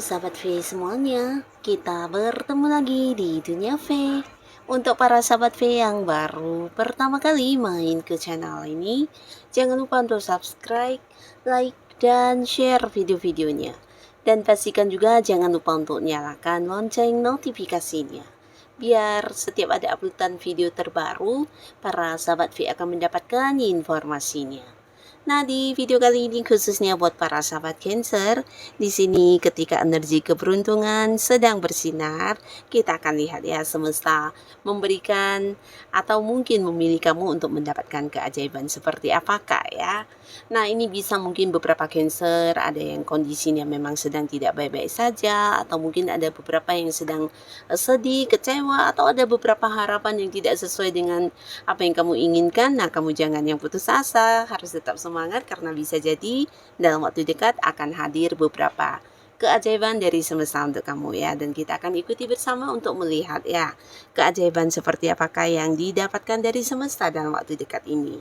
sahabat V semuanya, kita bertemu lagi di Dunia V. Untuk para sahabat V yang baru pertama kali main ke channel ini, jangan lupa untuk subscribe, like, dan share video-videonya. Dan pastikan juga jangan lupa untuk nyalakan lonceng notifikasinya. Biar setiap ada uploadan video terbaru, para sahabat V akan mendapatkan informasinya. Nah, di video kali ini khususnya buat para sahabat Cancer, di sini ketika energi keberuntungan sedang bersinar, kita akan lihat ya semesta memberikan atau mungkin memilih kamu untuk mendapatkan keajaiban seperti apakah ya. Nah, ini bisa mungkin beberapa Cancer ada yang kondisinya memang sedang tidak baik-baik saja, atau mungkin ada beberapa yang sedang sedih, kecewa, atau ada beberapa harapan yang tidak sesuai dengan apa yang kamu inginkan. Nah, kamu jangan yang putus asa, harus tetap semangat karena bisa jadi dalam waktu dekat akan hadir beberapa keajaiban dari semesta untuk kamu ya, dan kita akan ikuti bersama untuk melihat ya keajaiban seperti apakah yang didapatkan dari semesta dalam waktu dekat ini.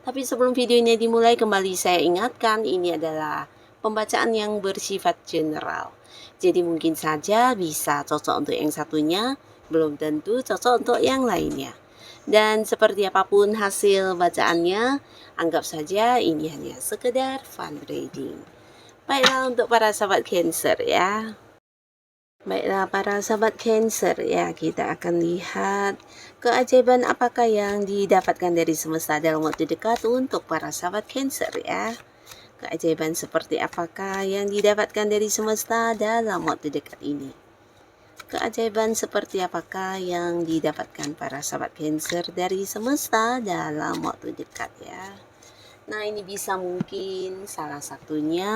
Tapi sebelum video ini dimulai, kembali saya ingatkan ini adalah pembacaan yang bersifat general. Jadi mungkin saja bisa cocok untuk yang satunya, belum tentu cocok untuk yang lainnya. Dan seperti apapun hasil bacaannya, anggap saja ini hanya sekedar fun reading. Baiklah untuk para sahabat Cancer ya. Baiklah para sahabat Cancer ya, kita akan lihat keajaiban apakah yang didapatkan dari semesta dalam waktu dekat untuk para sahabat Cancer ya. Keajaiban seperti apakah yang didapatkan dari semesta dalam waktu dekat ini. Keajaiban seperti apakah yang didapatkan para sahabat Cancer dari semesta dalam waktu dekat ya. Nah, ini bisa mungkin salah satunya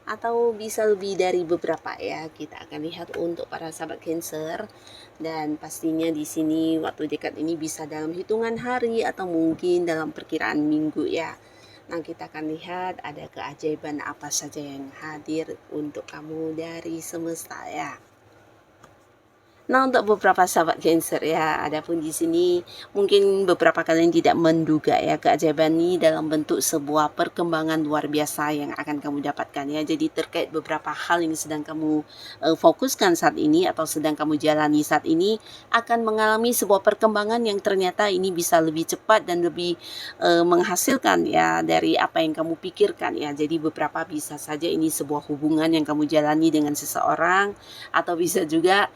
atau bisa lebih dari beberapa ya. Kita akan lihat untuk para sahabat Cancer, dan pastinya di sini waktu dekat ini bisa dalam hitungan hari atau mungkin dalam perkiraan minggu ya. Nah, kita akan lihat ada keajaiban apa saja yang hadir untuk kamu dari semesta ya. Nah, untuk beberapa sahabat Cancer ya, adapun di sini mungkin beberapa kalian tidak menduga ya keajaiban ini dalam bentuk sebuah perkembangan luar biasa yang akan kamu dapatkan ya. Jadi terkait beberapa hal yang sedang kamu fokuskan saat ini atau sedang kamu jalani saat ini akan mengalami sebuah perkembangan yang ternyata ini bisa lebih cepat dan lebih menghasilkan ya dari apa yang kamu pikirkan ya. Jadi beberapa bisa saja ini sebuah hubungan yang kamu jalani dengan seseorang, atau bisa juga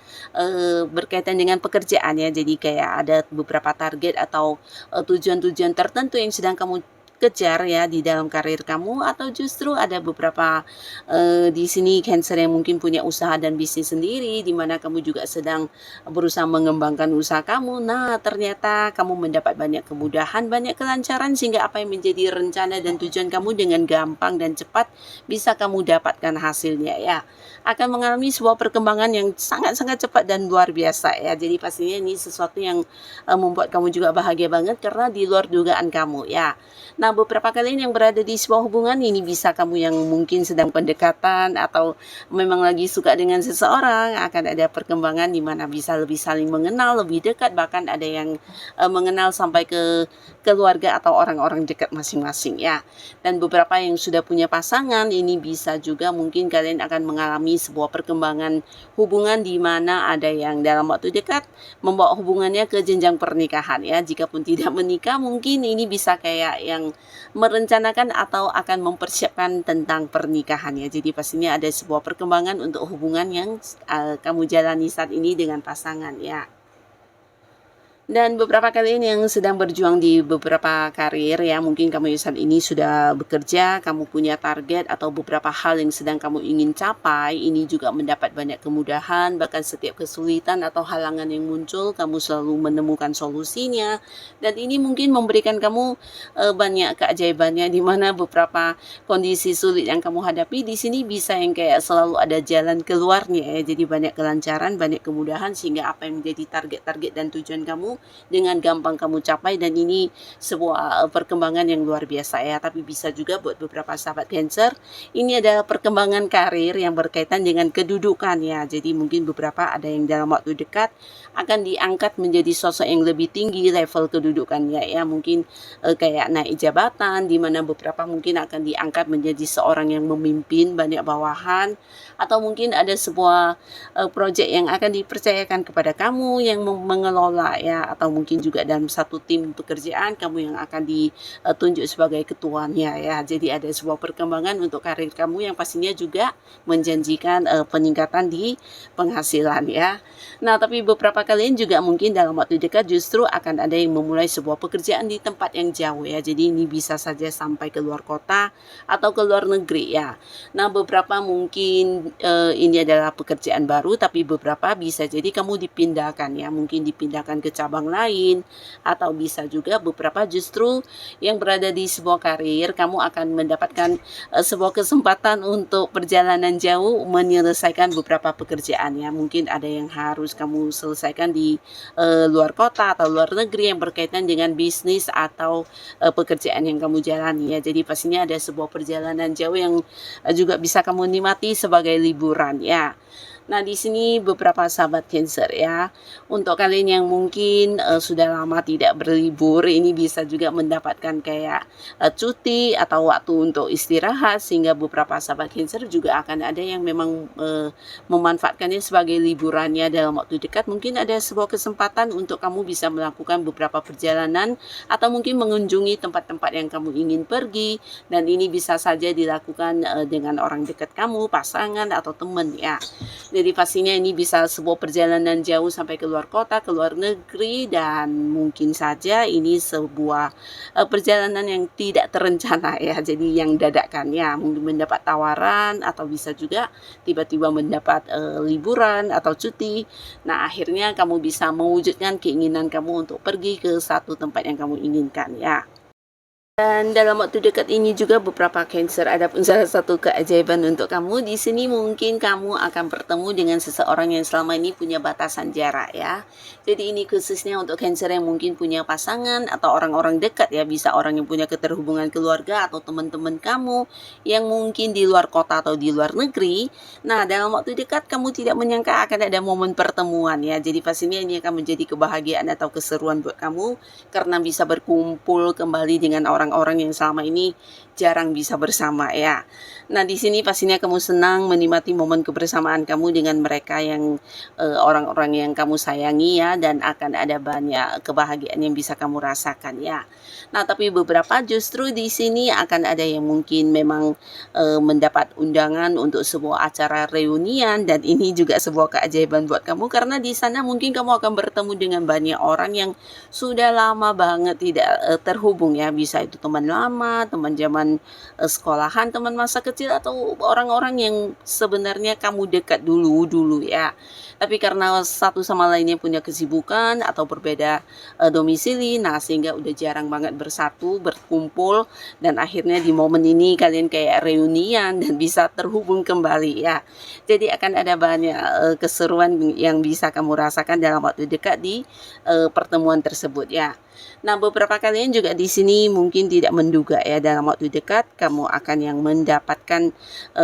berkaitan dengan pekerjaan ya. Jadi kayak ada beberapa target atau tujuan-tujuan tertentu yang sedang kamu kejar ya di dalam karir kamu, atau justru ada beberapa di sini Cancer yang mungkin punya usaha dan bisnis sendiri di mana kamu juga sedang berusaha mengembangkan usaha kamu. Nah, ternyata kamu mendapat banyak kemudahan, banyak kelancaran, sehingga apa yang menjadi rencana dan tujuan kamu dengan gampang dan cepat bisa kamu dapatkan hasilnya ya. Akan mengalami sebuah perkembangan yang sangat-sangat cepat dan luar biasa ya. Jadi pastinya ini sesuatu yang membuat kamu juga bahagia banget karena di luar dugaan kamu ya. Nah, beberapa kalian yang berada di sebuah hubungan ini bisa kamu yang mungkin sedang pendekatan atau memang lagi suka dengan seseorang, akan ada perkembangan di mana bisa lebih saling mengenal, lebih dekat, bahkan ada yang mengenal sampai ke keluarga atau orang-orang dekat masing-masing ya. Dan beberapa yang sudah punya pasangan ini bisa juga mungkin kalian akan mengalami sebuah perkembangan hubungan di mana ada yang dalam waktu dekat membawa hubungannya ke jenjang pernikahan ya. Jikapun tidak menikah, mungkin ini bisa kayak yang merencanakan atau akan mempersiapkan tentang pernikahan ya. Jadi pastinya ada sebuah perkembangan untuk hubungan yang kamu jalani saat ini dengan pasangan ya. Dan beberapa kalian yang sedang berjuang di beberapa karir ya, mungkin kamu saat ini sudah bekerja, kamu punya target atau beberapa hal yang sedang kamu ingin capai, ini juga mendapat banyak kemudahan, bahkan setiap kesulitan atau halangan yang muncul, kamu selalu menemukan solusinya. Dan ini mungkin memberikan kamu banyak keajaibannya, di mana beberapa kondisi sulit yang kamu hadapi di sini bisa yang kayak selalu ada jalan keluarnya ya. Jadi banyak kelancaran, banyak kemudahan, sehingga apa yang menjadi target-target dan tujuan kamu kamu dengan gampang kamu capai, dan ini sebuah perkembangan yang luar biasa ya. Tapi bisa juga buat beberapa sahabat Cancer, ini adalah perkembangan karir yang berkaitan dengan kedudukan ya. Jadi mungkin beberapa ada yang dalam waktu dekat akan diangkat menjadi sosok yang lebih tinggi level kedudukannya ya. Mungkin kayak naik jabatan, di mana beberapa mungkin akan diangkat menjadi seorang yang memimpin banyak bawahan, atau mungkin ada sebuah proyek yang akan dipercayakan kepada kamu yang mengelola ya, atau mungkin juga dalam satu tim pekerjaan kamu yang akan ditunjuk sebagai ketuanya ya. Jadi ada sebuah perkembangan untuk karir kamu yang pastinya juga menjanjikan peningkatan di penghasilan ya. Nah, tapi beberapa kalian juga mungkin dalam waktu dekat justru akan ada yang memulai sebuah pekerjaan di tempat yang jauh ya. Jadi ini bisa saja sampai ke luar kota atau ke luar negeri ya. Nah, beberapa mungkin ini adalah pekerjaan baru, tapi beberapa bisa jadi kamu dipindahkan ya. Mungkin dipindahkan ke cabang lain, atau bisa juga beberapa justru yang berada di sebuah karir, kamu akan mendapatkan sebuah kesempatan untuk perjalanan jauh menyelesaikan beberapa pekerjaan ya. Mungkin ada yang harus kamu selesaikan di luar kota atau luar negeri yang berkaitan dengan bisnis atau pekerjaan yang kamu jalani ya. Jadi pastinya ada sebuah perjalanan jauh yang juga bisa kamu nikmati sebagai liburan ya. Nah, di sini beberapa sahabat Cancer ya. Untuk kalian yang mungkin sudah lama tidak berlibur, ini bisa juga mendapatkan kayak cuti atau waktu untuk istirahat, sehingga beberapa sahabat Cancer juga akan ada yang memang memanfaatkannya sebagai liburannya dalam waktu dekat. Mungkin ada sebuah kesempatan untuk kamu bisa melakukan beberapa perjalanan atau mungkin mengunjungi tempat-tempat yang kamu ingin pergi, dan ini bisa saja dilakukan dengan orang dekat kamu, pasangan atau teman ya. Jadi pastinya ini bisa sebuah perjalanan jauh sampai ke luar kota, ke luar negeri, dan mungkin saja ini sebuah perjalanan yang tidak terencana ya. Jadi yang dadakan ya, mungkin mendapat tawaran atau bisa juga tiba-tiba mendapat liburan atau cuti. Nah, akhirnya kamu bisa mewujudkan keinginan kamu untuk pergi ke satu tempat yang kamu inginkan ya. Dan dalam waktu dekat ini juga beberapa Cancer, ada pun salah satu keajaiban untuk kamu. Di sini mungkin kamu akan bertemu dengan seseorang yang selama ini punya batasan jarak ya. Jadi ini khususnya untuk Cancer yang mungkin punya pasangan atau orang-orang dekat ya. Bisa orang yang punya keterhubungan keluarga atau teman-teman kamu yang mungkin di luar kota atau di luar negeri. Nah, dalam waktu dekat kamu tidak menyangka akan ada momen pertemuan ya. Jadi pastinya ini akan menjadi kebahagiaan atau keseruan buat kamu, karena bisa berkumpul kembali dengan orang-orang yang selama ini jarang bisa bersama ya. Nah, di sini pastinya kamu senang menikmati momen kebersamaan kamu dengan mereka yang orang-orang yang kamu sayangi ya, dan akan ada banyak kebahagiaan yang bisa kamu rasakan ya. Nah, tapi beberapa justru di sini akan ada yang mungkin memang mendapat undangan untuk sebuah acara reunian, dan ini juga sebuah keajaiban buat kamu, karena di sana mungkin kamu akan bertemu dengan banyak orang yang sudah lama banget tidak terhubung ya. Bisa itu teman lama, teman zaman sekolahan, teman masa kecil, atau orang-orang yang sebenarnya kamu dekat dulu ya. Tapi karena satu sama lainnya punya kesibukan atau berbeda domisili, nah sehingga udah jarang banget bersatu, berkumpul, dan akhirnya di momen ini kalian kayak reunian dan bisa terhubung kembali ya. Jadi akan ada banyak keseruan yang bisa kamu rasakan dalam waktu dekat di pertemuan tersebut ya. Nah, beberapa kalian juga di sini mungkin tidak menduga ya, dalam waktu dekat kamu akan yang mendapatkan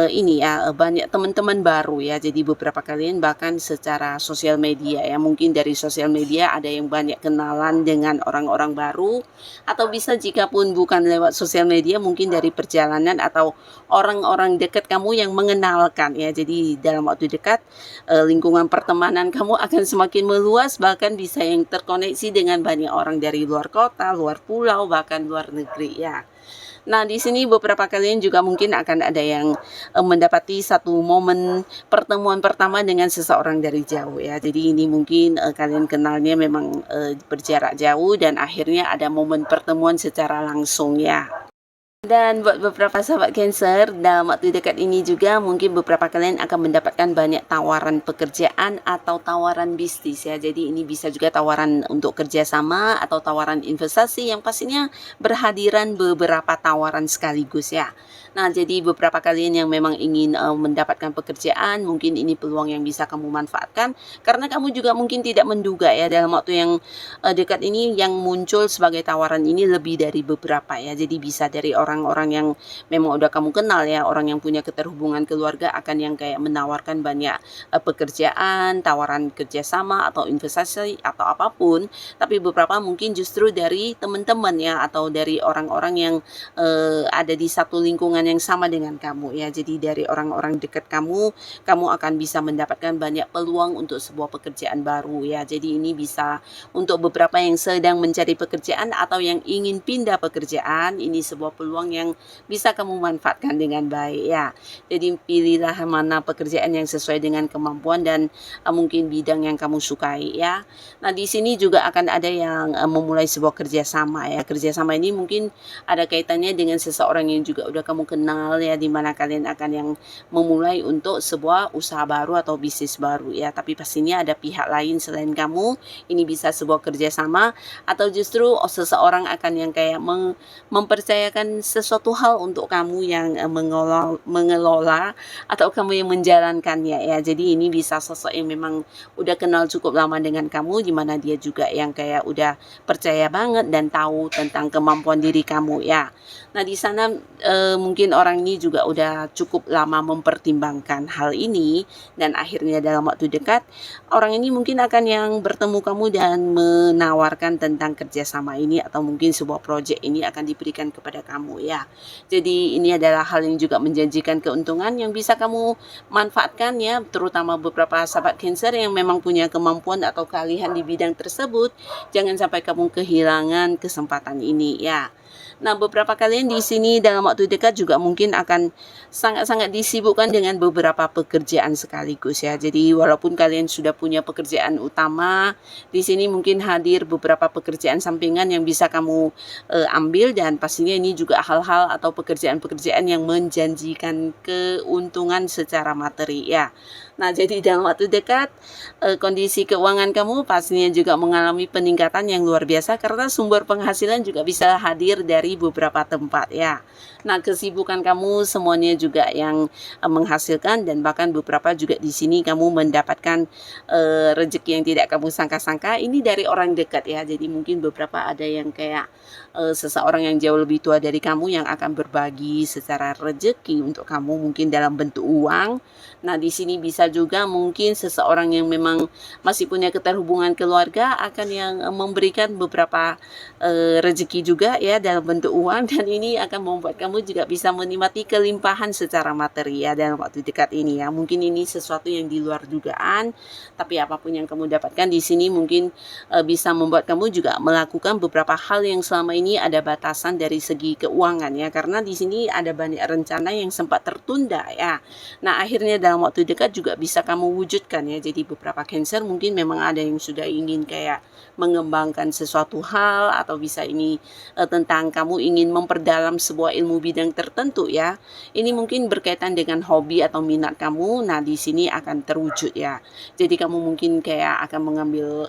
ini ya, banyak teman-teman baru ya. Jadi beberapa kalian bahkan secara sosial media ya, mungkin dari sosial media ada yang banyak kenalan dengan orang-orang baru, atau bisa jika pun bukan lewat sosial media, mungkin dari perjalanan atau orang-orang dekat kamu yang mengenalkan ya. Jadi dalam waktu dekat lingkungan pertemanan kamu akan semakin meluas, bahkan bisa yang terkoneksi dengan banyak orang dari luar kota, luar pulau, bahkan luar negeri ya. Nah, di sini beberapa kalian juga mungkin akan ada yang mendapati satu momen pertemuan pertama dengan seseorang dari jauh ya. Jadi ini mungkin kalian kenalnya memang berjarak jauh, dan akhirnya ada momen pertemuan secara langsung ya. Dan buat beberapa sahabat Cancer, dalam waktu dekat ini juga mungkin beberapa kalian akan mendapatkan banyak tawaran pekerjaan atau tawaran bisnis ya. Jadi ini bisa juga tawaran untuk kerjasama atau tawaran investasi yang pastinya berhadiran beberapa tawaran sekaligus ya. Nah, jadi beberapa kalian yang memang ingin mendapatkan pekerjaan, mungkin ini peluang yang bisa kamu manfaatkan karena kamu juga mungkin tidak menduga ya dalam waktu yang dekat ini yang muncul sebagai tawaran ini lebih dari beberapa ya. Jadi bisa dari orang-orang yang memang udah kamu kenal ya, orang yang punya keterhubungan keluarga akan yang kayak menawarkan banyak pekerjaan, tawaran kerjasama atau investasi atau apapun. Tapi beberapa mungkin justru dari teman-teman ya atau dari orang-orang yang ada di satu lingkungan yang sama dengan kamu ya. Jadi dari orang-orang dekat kamu akan bisa mendapatkan banyak peluang untuk sebuah pekerjaan baru ya. Jadi ini bisa untuk beberapa yang sedang mencari pekerjaan atau yang ingin pindah pekerjaan, ini sebuah peluang yang bisa kamu manfaatkan dengan baik ya. Jadi pilihlah mana pekerjaan yang sesuai dengan kemampuan dan mungkin bidang yang kamu sukai ya. Nah, di sini juga akan ada yang memulai sebuah kerjasama ya. Kerjasama ini mungkin ada kaitannya dengan seseorang yang juga udah kamu kenal ya, di mana kalian akan yang memulai untuk sebuah usaha baru atau bisnis baru ya. Tapi pastinya ada pihak lain selain kamu. Ini bisa sebuah kerjasama atau justru seseorang akan yang kayak mempercayakan sesuatu hal untuk kamu yang mengelola atau kamu yang menjalankannya ya. Jadi ini bisa sosok yang memang udah kenal cukup lama dengan kamu, di mana dia juga yang kayak udah percaya banget dan tahu tentang kemampuan diri kamu ya. Nah, di sana mungkin orang ini juga udah cukup lama mempertimbangkan hal ini dan akhirnya dalam waktu dekat orang ini mungkin akan yang bertemu kamu dan menawarkan tentang kerjasama ini atau mungkin sebuah proyek ini akan diberikan kepada kamu ya. Jadi ini adalah hal yang juga menjanjikan keuntungan yang bisa kamu manfaatkan ya, terutama beberapa sahabat Cancer yang memang punya kemampuan atau keahlian di bidang tersebut. Jangan sampai kamu kehilangan kesempatan ini ya. Nah, beberapa kalian di sini dalam waktu dekat juga mungkin akan sangat-sangat disibukkan dengan beberapa pekerjaan sekaligus ya. Jadi walaupun kalian sudah punya pekerjaan utama, di sini mungkin hadir beberapa pekerjaan sampingan yang bisa kamu ambil dan pastinya ini juga hal-hal atau pekerjaan-pekerjaan yang menjanjikan keuntungan secara materi ya. Nah, jadi dalam waktu dekat kondisi keuangan kamu pastinya juga mengalami peningkatan yang luar biasa karena sumber penghasilan juga bisa hadir dari beberapa tempat ya. Nah, kesibukan kamu semuanya juga yang menghasilkan dan bahkan beberapa juga di sini kamu mendapatkan rezeki yang tidak kamu sangka-sangka ini dari orang dekat ya. Jadi mungkin beberapa ada yang kayak seseorang yang jauh lebih tua dari kamu yang akan berbagi secara rezeki untuk kamu mungkin dalam bentuk uang. Nah, di sini bisa juga mungkin seseorang yang memang masih punya keterhubungan keluarga akan yang memberikan beberapa rezeki juga ya dalam bentuk uang dan ini akan membuat kamu juga bisa menikmati kelimpahan secara materi ya dalam waktu dekat ini ya. Mungkin ini sesuatu yang di luar dugaan, tapi apapun yang kamu dapatkan di sini mungkin bisa membuat kamu juga melakukan beberapa hal yang selama ini ada batasan dari segi keuangan ya, karena di sini ada banyak rencana yang sempat tertunda ya. Nah, akhirnya dalam waktu dekat juga bisa kamu wujudkan ya. Jadi beberapa Cancer mungkin memang ada yang sudah ingin kayak mengembangkan sesuatu hal atau bisa ini tentang kamu ingin memperdalam sebuah ilmu bidang tertentu ya. Ini mungkin berkaitan dengan hobi atau minat kamu. Nah, di sini akan terwujud ya. Jadi kamu mungkin kayak akan mengambil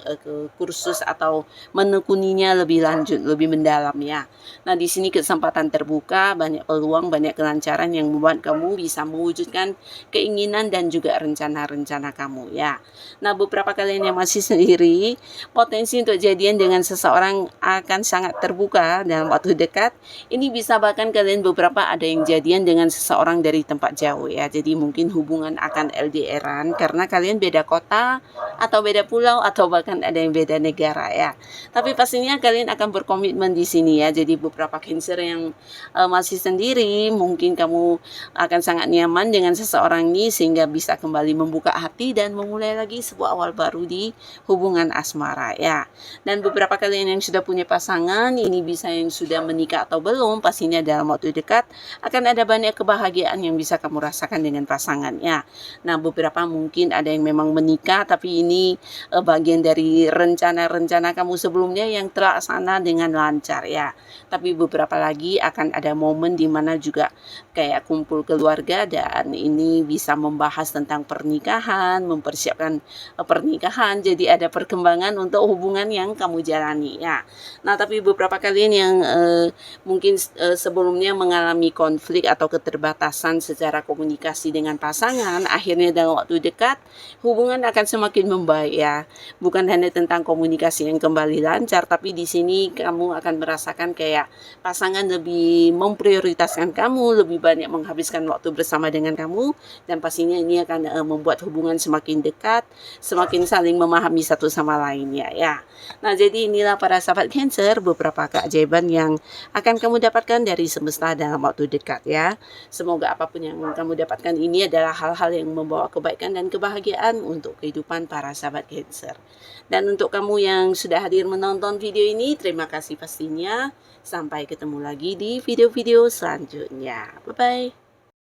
kursus atau menekuninya lebih lanjut, lebih mendalam ya. Nah, di sini kesempatan terbuka, banyak peluang, banyak kelancaran yang membuat kamu bisa mewujudkan keinginan dan juga rencana-rencana kamu ya. Nah, beberapa kalian yang masih sendiri, potensi untuk jadian dengan seseorang akan sangat terbuka dalam waktu dekat. Ini bisa bahkan kalian beberapa ada yang jadian dengan seseorang dari tempat jauh ya. Jadi mungkin hubungan akan LDR-an karena kalian beda kota atau beda pulau atau bahkan ada yang beda negara ya. Tapi pastinya kalian akan berkomitmen di sini ya. Jadi beberapa Cancer yang masih sendiri, mungkin kamu akan sangat nyaman dengan seseorang ini sehingga bisa kembali kembali membuka hati dan memulai lagi sebuah awal baru di hubungan asmara ya. Dan beberapa kalian yang sudah punya pasangan, ini bisa yang sudah menikah atau belum, pastinya dalam waktu dekat akan ada banyak kebahagiaan yang bisa kamu rasakan dengan pasangannya. Nah, beberapa mungkin ada yang memang menikah, tapi ini bagian dari rencana-rencana kamu sebelumnya yang terlaksana dengan lancar ya. Tapi beberapa lagi akan ada momen di mana juga kayak kumpul keluarga dan ini bisa membahas tentang pernikahan, mempersiapkan pernikahan, jadi ada perkembangan untuk hubungan yang kamu jalani ya. Nah, tapi beberapa kalian yang mungkin sebelumnya mengalami konflik atau keterbatasan secara komunikasi dengan pasangan, akhirnya dalam waktu dekat hubungan akan semakin membaik ya. Bukan hanya tentang komunikasi yang kembali lancar, tapi di sini kamu akan merasakan kayak pasangan lebih memprioritaskan kamu, lebih banyak menghabiskan waktu bersama dengan kamu, dan pastinya ini akan membuat hubungan semakin dekat, semakin saling memahami satu sama lainnya ya. Nah, jadi inilah para sahabat Cancer beberapa keajaiban yang akan kamu dapatkan dari semesta dalam waktu dekat ya. Semoga apapun yang kamu dapatkan ini adalah hal-hal yang membawa kebaikan dan kebahagiaan untuk kehidupan para sahabat Cancer. Dan untuk kamu yang sudah hadir menonton video ini, terima kasih pastinya. Sampai ketemu lagi di video-video selanjutnya. Bye-bye.